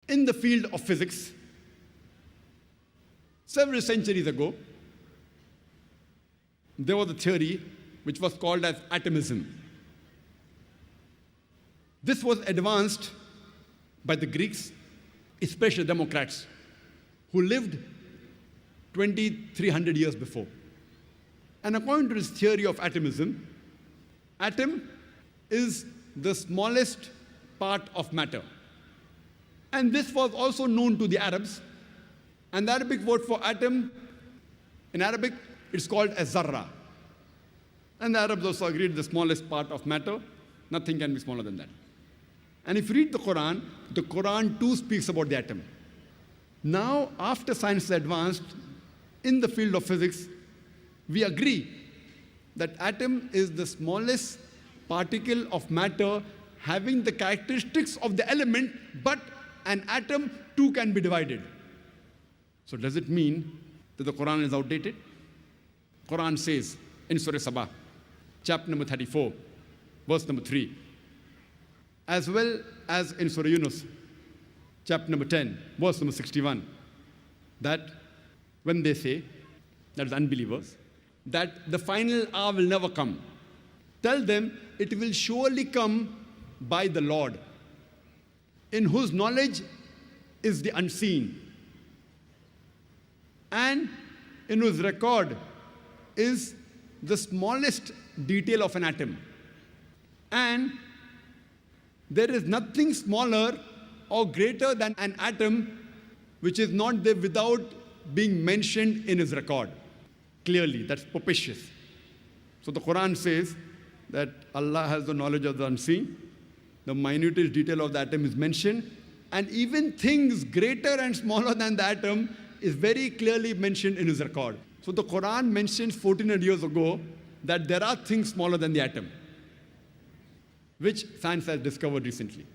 In the field of physics, several centuries ago, there was a theory which was called as atomism. This was advanced by the Greeks, especially Democrats, who lived 2,300 years before. And according to this theory of atomism, atom is the smallest part of matter. And this was also known to the Arabs. And the Arabic word for atom, in Arabic, it's called as zarra. And the Arabs also agreed the smallest part of matter, nothing can be smaller than that. And if you read the Quran too speaks about the atom. Now, after science has advanced in the field of physics, we agree that atom is the smallest particle of matter having the characteristics of the element, but an atom too can be divided. So does it mean that the Quran is outdated? Quran says in Surah Sabah, chapter number 34, verse number 3, as well as in Surah Yunus, chapter number 10, verse number 61, that when they say, that is unbelievers, that the final hour will never come, tell them it will surely come by the Lord, in whose knowledge is the unseen, and in whose record is the smallest detail of an atom. And there is nothing smaller or greater than an atom which is not there without being mentioned in his record. Clearly, that's propitious. So the Quran says that Allah has the knowledge of the unseen, the minutest detail of the atom is mentioned, and even things greater and smaller than the atom is very clearly mentioned in his record. So the Quran mentions 1400 years ago that there are things smaller than the atom, which science has discovered recently.